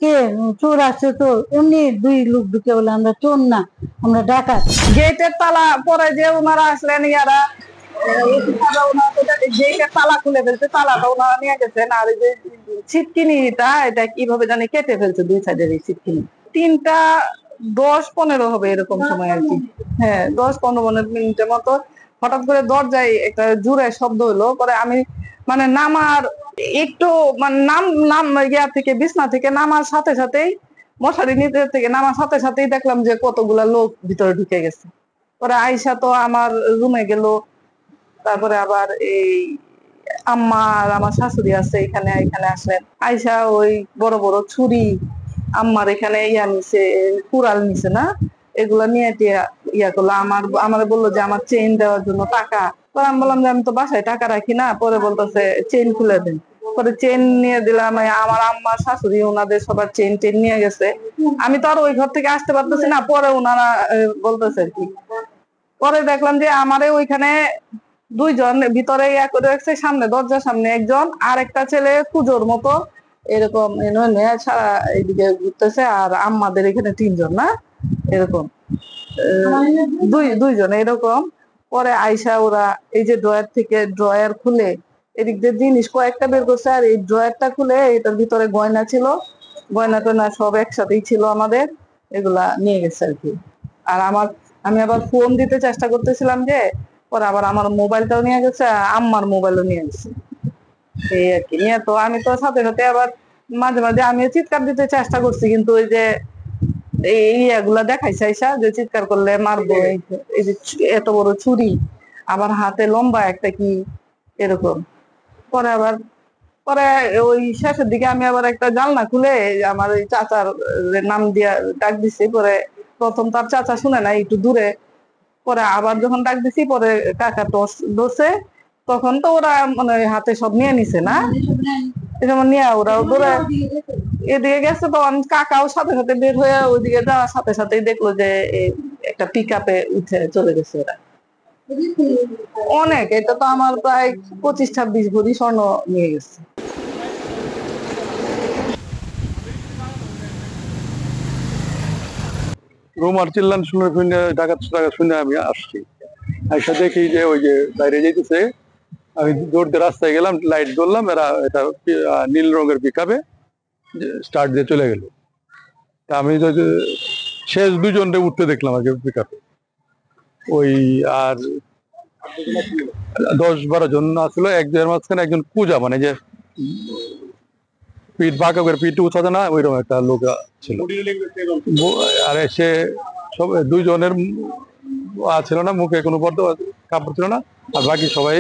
কে চোর আছে তো এমনি দুই লোক ঢুকে বলে আমরা চোর না, আমরা ডাকাত। গেটের তালা পরে যে ওনারা আসলেন ইয়ারা গেটের তালা খুলে ফেলছে, তালাটা ওনারা নিয়ে গেছেন। আর এই যে ছিটকিনিটা এটা কিভাবে জানি কেটে ফেলছে দুই সাইডের এই ছিটকিনি। 3:10-15 হবে এরকম সময় আর কি। হ্যাঁ, 10-15 মিনিটের মতো হঠাৎ করে দরজায় একটা জোরে শব্দ হলো। পরে আমি মানে নামার একটু মানে নাম ইয়া থেকে বিছনা থেকে নামার সাথে সাথেই মশারি নিচে থেকে নামার সাথে সাথেই দেখলাম যে কতগুলা লোক ভিতরে ঢুকে গেছে। পরে আয়সা তো আমার রুমে গেল। তারপরে আবার এই আম্মা আর আমার শাশুড়ি আছে এখানে এখানে আসলেন। আয়সা ওই বড় বড় ছুরি আম্মার এখানে ইয়া নিছে, কুড়াল নিছে না, এগুলা নিয়ে ইয়া করলো। আমার বললো যে আমার চেইন দেওয়ার জন্য টাকা। পরে আমি বললাম যে আমি তো বাসায় টাকা রাখি না। পরে বলতেছে চেইন খুলে দেন। পরে চেইন নিয়ে দিলাম। আমার আম্মা শাশুড়ি ওনাদের সবার চেইন টেন নিয়ে গেছে। আমি তো আর ওই ঘর থেকে আসতে পারতেছি না। পরে ওনারা বলতেছে আর কি। পরে দেখলাম যে আমারে ওইখানে দুইজন ভিতরে ইয়া করে রাখছে, সামনে দরজার সামনে একজন, আর একটা ছেলে কুজোর মতো এরকম সারা এইদিকে ঘুরতেছে। আর আমাদের এখানে 3 জন না এরকম দুইজন এরকম। পরে আয়সা ওরা এই যে ড্রয়ার থেকে ড্রয়ার খুলে এদিক দিয়ে জিনিস কয়েকটা বের করছে। আর এই ড্রয়ারটা খুলে এটার ভিতরে গয়না ছিল, গয়না টয়না সব একসাথেই ছিল আমাদের, এগুলা নিয়ে গেছে আর কি। আর আমি আবার ফোন দিতে চেষ্টা করতেছিলাম যে, পরে আবার আমার মোবাইলটাও নিয়ে গেছে, আম্মার মোবাইলও নিয়ে গেছে। এই আর কি নিয়ে তো আমি তো সাথে সাথে আবার মাঝে মাঝে আমিও চিৎকার দিতে চেষ্টা করছি, কিন্তু ওই যে এই ইয়াগুলা দেখাইছে আইসা যে চিৎকার করলে মারবো, এই যে এত বড় ছুরি, আবার হাতে লম্বা একটা কি এরকম। পরে আবার পরে ওই শেষের দিকে আমি আবার একটা জানলা খুলে আমার ওই চাচার নাম দিয়া ডাক দিছি। পরে প্রথম তার চাচা শুনে না, একটু দূরে। পরে আবার যখন ডাক দিছি পরে কাকা টস ধরছে। তখন তো ওরা মানে হাতে সব নিয়ে নিছে না, যেমন নিয়ে ওরা দূরে এদিকে গেছে। তখন কাকাও সাথে সাথে বের হয়ে ওইদিকে যাওয়ার সাথে সাথেই দেখলো যে একটা পিক আপে উঠে চলে গেছে ওরা। অনেক, এটা তো আমার প্রায় 25-26 ভরি স্বর্ণ নিয়ে গেছে। রুমার চিল্লান শুনে ডাকাত শুনে আমি আসছি। আইসা দেখি যে ওই যে বাইরে যাইতেছে। আমি দৌড়তে রাস্তায় গেলাম, লাইট ধরলাম, এরা এটা নীল রঙের পিকআপে স্টার্ট দিয়ে চলে গেল। তা আমি শেষ 2জনকে উঠতে দেখলাম আগে পিকআপে। ওই আর 10-12 জন আসলো। একজনের মাঝখানে একজন পূজা, মানে যে পিঠ বাঁকা করে পিঠ উঠাতে না, ওইরকম একটা লোক ছিল। আর সে সব 2জনের ছিল না, মুখে কোনো কাপড় ছিল না, আর বাকি সবাই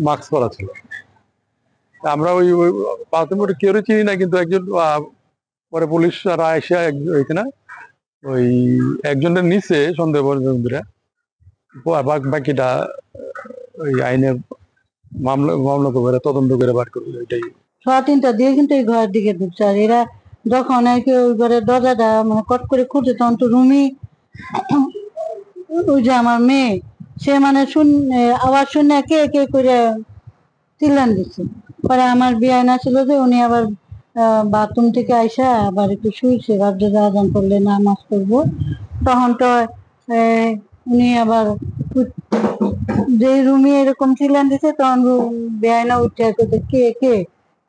মাস্ক পরা ছিল। আমরা ওই প্রাথমিক কেউ চিনি না, কিন্তু একজন পরে পুলিশরা এসে এখানে ওই একজনের নিচে সন্দেহ বাকিটা ওই আইনে মামলা করে তদন্ত করে বার করবে। এটাই 3টা দিয়ে কিন্তু এই ঘরের দিকে ঢুকছে। আর এরা যখন আর কি ওই ঘরের দরজাটা মানে কট করে খুঁজে, তখন তো রুমি ওই যে আমার মেয়ে, সে মানে আওয়াজ শুনে কে কে করে চিল্লান দিচ্ছে। পরে আমার বিয়ানা ছিল যে উনি আবার বাথরুম থেকে আইসা আবার একটু শুয়েছে, ভাবছে যে আজান করলে নামাজ পড়বো। তখন তো উনি আবার যে রুমে এরকম চিল্লান দিচ্ছে, তখন বেআইনা উঠে আসে কে কে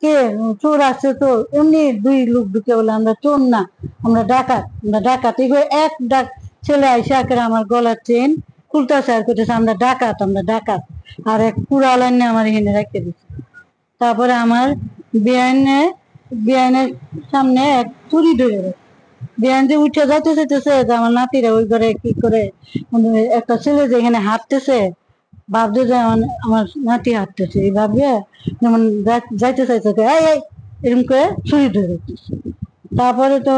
কে চোর আছে তো এমনি দুই লোক ঢুকে বলে আমরা চোর না, আমরা ডাকাত, আমরা ডাকাত। এগুলো এক ডাক ছেলে আইসা আকারে আমার গলার চেন খুলতেছে আর করতেছে আমরা ডাকাত, আমরা ডাকাত। আর এক পুরা লাইনে আমার এখানে রেখে দিচ্ছে। তারপরে আমার বেআইনের সামনে এক চুরি ধরে বেআইন যে উঠে যাইতে চাইতেছে, যে আমার নাতিরা ওই ঘরে কি করে একটা ছেলে যেখানে হাঁটতেছে ভাবছে যে আমার নাতি হাঁটতেছে, এই ভাববে যেমন যাইতে চাইছে এরকম করে ছুরি ধরে। তারপরে তো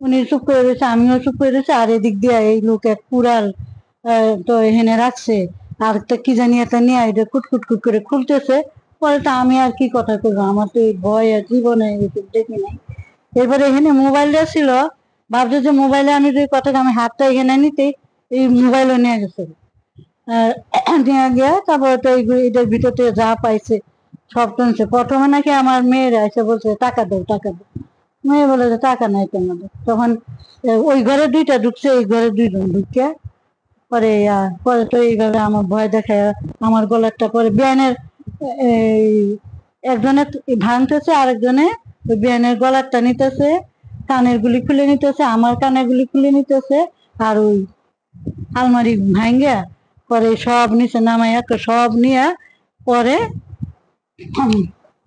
উনি চুপ করে রয়েছে, আমিও চুপ করে রয়েছে। আর এদিক দিয়ে এই লোক এক কুড়াল তো এখানে রাখছে, আর একটা কি জানি একটা নিয়ে এটা কুটকুট কুট করে খুলতেছে। পরে তো আমি আর কি কথা করবো, আমার তো এই ভয় আর জীবনে দেখি নাই। এরপরে এখানে মোবাইলটা ছিল, ভাবছে যে মোবাইলে আমি যে কথাটা আমি হাতটা এখানে নিতে এই মোবাইলও নিয়ে গেছে। নিয়ে গিয়ে তারপরে তো এটার ভিতর থেকে যা পাইছে সব টানছে। প্রথমে নাকি আমার মেয়েরা এসে বলছে টাকা দাও টাকা দাও, মেয়ে বলে যে টাকা নাই তোমাদের। তখন ওই ঘরে দুইটা ঢুকছে, এই ঘরে দুইজন ঢুকে পরে পরে তো এইভাবে আমার ভয় দেখায় আমার গলারটা পরে বিয়ানের এই একজনে ভাঙতেছে, আরেকজনে ওই বিয়ানের গলারটা নিতেছে, কানের গুলি খুলে নিতেছে, আমার কানের গুলি খুলে নিতেছে। আর ওই আলমারি ভাঙ্গা পরে সব নিচে নামাইয়া সব নিয়ে পরে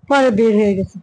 পরে বের হয়ে গেছে।